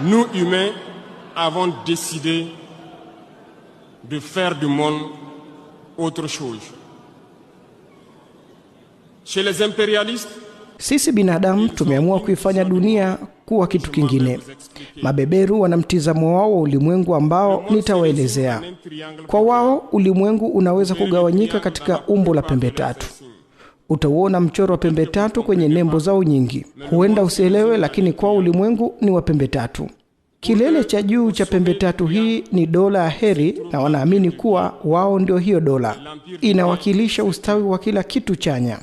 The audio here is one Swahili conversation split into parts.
nous humains avons décidé de faire du monde autre chose. Chez les impérialistes, sisi binadamu tumeamua kuifanya dunia kuwa kitu kingine. Mabeberu wana mtizamo wao wa ulimwengu ambao nitawaelezea. Kwa wao ulimwengu unaweza kugawanyika katika umbo la pembe tatu. Utauona mchoro wa pembe tatu kwenye nembo zao nyingi. Huenda usielewe, lakini kwa ulimwengu ni wa pembe tatu. Kilele cha juu cha pembe tatu hii ni dola ya heri, na wanaamini kuwa wao ndio hiyo dola. Inawakilisha ustawi wa kila kitu chanya.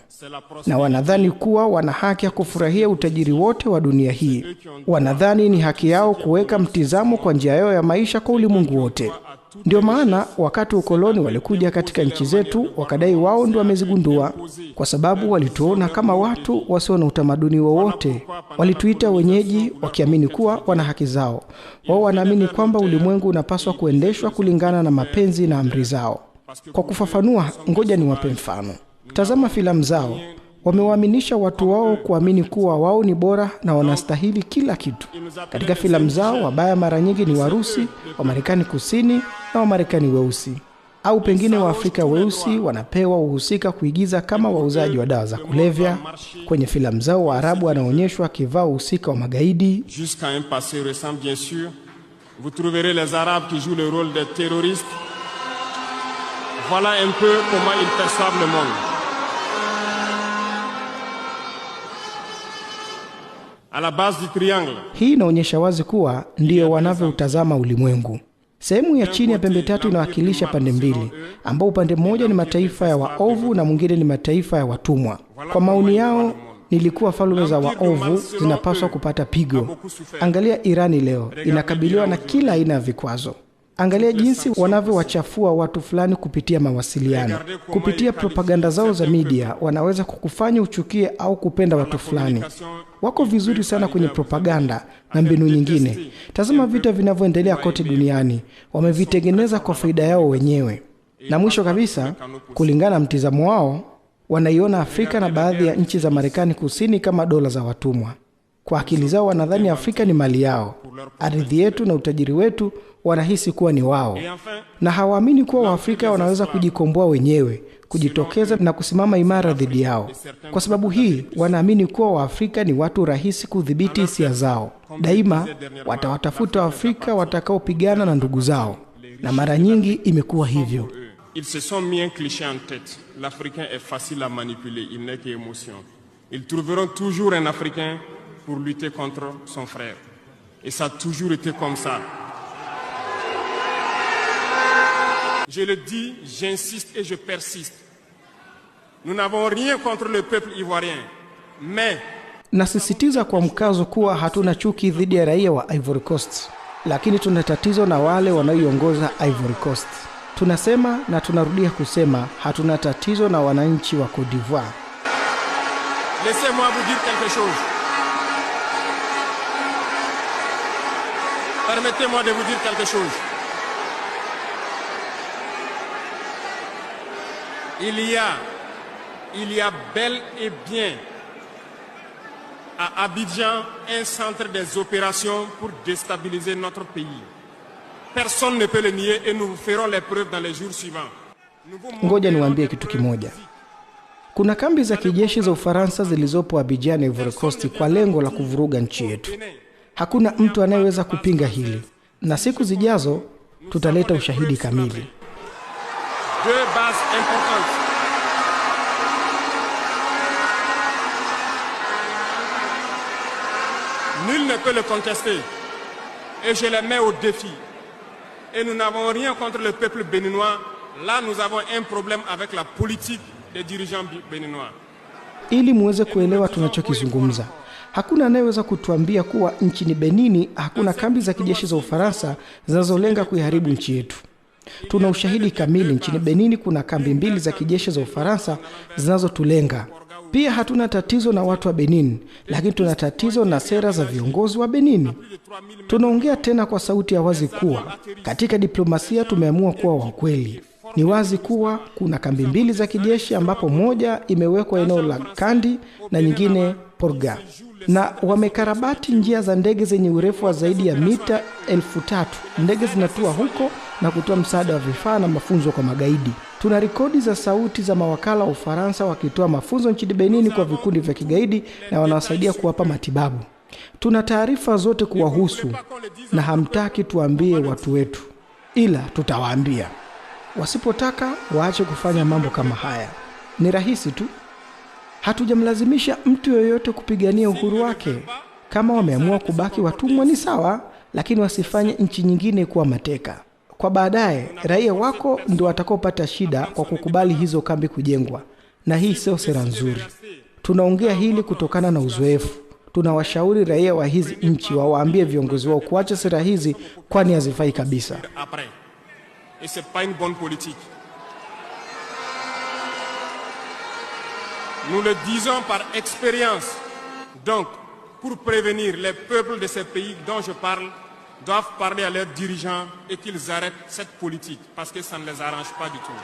Na wanadhani kuwa wana haki ya kufurahia utajiri wote wa dunia hii. Wanadhani ni haki yao kuweka mtizamo kwa njia yao ya maisha kwa ulimwengu wote. Ndio maana wakati ukoloni walikuja katika nchi zetu, wakadai wao ndio wamezigundua, kwa sababu walituona kama watu wasio na utamaduni wowote. Walituita wenyeji, wakiamini kuwa wana haki zao. Wao wanaamini kwamba ulimwengu unapaswa kuendeshwa kulingana na mapenzi na amri zao. Kwa kufafanua, ngoja niwape mfano. Tazama filamu zao. Wamewaaminisha watu wao kuamini kuwa wao ni bora na wanastahili kila kitu. Katika filamu zao, wabaya mara nyingi ni Warusi, Wamarekani Kusini na Wamarekani weusi. Au pengine Waafrika weusi wanapewa uhusika kuigiza kama wauzaji wa dawa za kulevya. Kwenye filamu zao, Waarabu wanaonyeshwa kivaa uhusika wa magaidi. Jusqu'à un passé récent, bien sûr, vous trouverez les Arabes qui jouent le rôle des terroristes. Voilà un peu comment ils perçoivent le monde. À la base du triangle. Hii inaonyesha wazi kuwa ndio wanavyoutazama ulimwengu. Sehemu ya chini ya pembe tatu inawakilisha pande mbili, ambao upande mmoja ni mataifa ya waovu na mwingine ni mataifa ya watumwa. Kwa maoni yao, nilikuwa falme za waovu zinapaswa kupata pigo. Angalia Irani leo, inakabiliwa na kila aina ya vikwazo. Angalia jinsi wanavyowachafua watu fulani kupitia mawasiliano. Kupitia propaganda zao za media, wanaweza kukufanya uchukie au kupenda watu fulani. Wako vizuri sana kwenye propaganda na mbinu nyingine. Tazama vita vinavyoendelea kote duniani. Wamevitengeneza kwa faida yao wenyewe. Na mwisho kabisa, kulingana na mtizamo wao, wanaiona Afrika na baadhi ya nchi za Marekani Kusini kama dola za watumwa. Kwa akili zao wanadhani Afrika ni mali yao. Ardhi yetu na utajiri wetu wanahisi kuwa ni wao. Na hawaamini kuwa Waafrika wanaweza kujikomboa wenyewe, kujitokeza na kusimama imara dhidi yao. Kwa sababu hii, wanaamini kuwa Waafrika ni watu rahisi kudhibiti hisia zao. Daima watawatafuta Waafrika watakaopigana na ndugu zao. Na mara nyingi imekuwa hivyo. Ils se sont mis un cliché en tête. L'Africain est facile à manipuler, il n'est qu'émotion. Ils trouveront toujours un Africain pour lutter contre son frère. Et ça a toujours été comme ça. Je le dis, j'insiste et je persiste. Nous n'avons rien contre le peuple ivoirien, mais nasisitiza kwa mkazo kuwa hatuna chuki dhidi ya raia wa Ivory Coast, lakini tuna tatizo na wale wanaoiongoza Ivory Coast. Tunasema na tunarudia kusema, hatuna tatizo na wananchi wa Côte d'Ivoire. Laissez-moi vous dire quelque chose. Permettez-moi de vous dire quelque chose. Il y a bel et bien à Abidjan un centre des opérations pour déstabiliser notre pays. Personne ne peut le nier et nous ferons les preuves dans les jours suivants. Ngoja niwaambie kitu kimoja. Kuna kambi za kijeshi za Ufaransa zilizopo Abidjan, Ivory Coast, kwa lengo la kuvuruga nchi yetu. Hakuna mtu anayeweza kupinga hili. Na siku zijazo tutaleta ushahidi kamili. Deux bases importantes. Nul ne peut le contester. Et je les mets au défi. Et nous n'avons rien contre le peuple béninois. Là, nous avons un problème avec la politique des dirigeants béninois. Ili muweze kuelewa tunachokizungumza. Hakuna anayeweza kutuambia kuwa nchini Benini hakuna kambi za kijeshi za Ufaransa zinazolenga kuiharibu nchi yetu. Tuna ushahidi kamili. Nchini Benini kuna kambi 2 za kijeshi za Ufaransa zinazotulenga. Pia hatuna tatizo na watu wa Benin, lakini tuna tatizo na sera za viongozi wa Benin. Tunaongea tena kwa sauti ya wazi kuwa katika diplomasia tumeamua kuwa wa kweli. Ni wazi kuwa kuna kambi 2 za kijeshi ambapo moja imewekwa eneo la Kandi na nyingine Porga. na wamekarabati njia za ndege zenye urefu wa zaidi ya mita 3,000. Ndege zinatua huko na kutoa msaada wa vifaa na mafunzo kwa magaidi. Tuna rekodi za sauti za mawakala wa Ufaransa wakitoa mafunzo nchini Benin kwa vikundi vya kigaidi na wanawasaidia kuwapa matibabu. Tuna taarifa zote kuwahusu na hamtaki tuambie watu wetu, ila tutawaambia. Wasipotaka waache kufanya mambo kama haya. Ni rahisi tu. Hatujamlazimisha mtu yoyote kupigania uhuru wake. Kama wameamua kubaki watumwa ni sawa, lakini wasifanye nchi nyingine kuwa mateka. Kwa baadaye, raia wako ndio watakaopata shida kwa kukubali hizo kambi kujengwa. Na hii sio sera nzuri. Tunaongea hili kutokana na uzoefu. Tunawashauri raia wa hizi nchi wawaambie viongozi wao kuacha sera hizi kwani hazifai kabisa. Et c'est pas une bonne politique. Nous le disons par expérience. Donc, pour prévenir les peuples de ces pays dont je parle, doivent parler à leurs dirigeants et qu'ils arrêtent cette politique parce que ça ne les arrange pas du tout.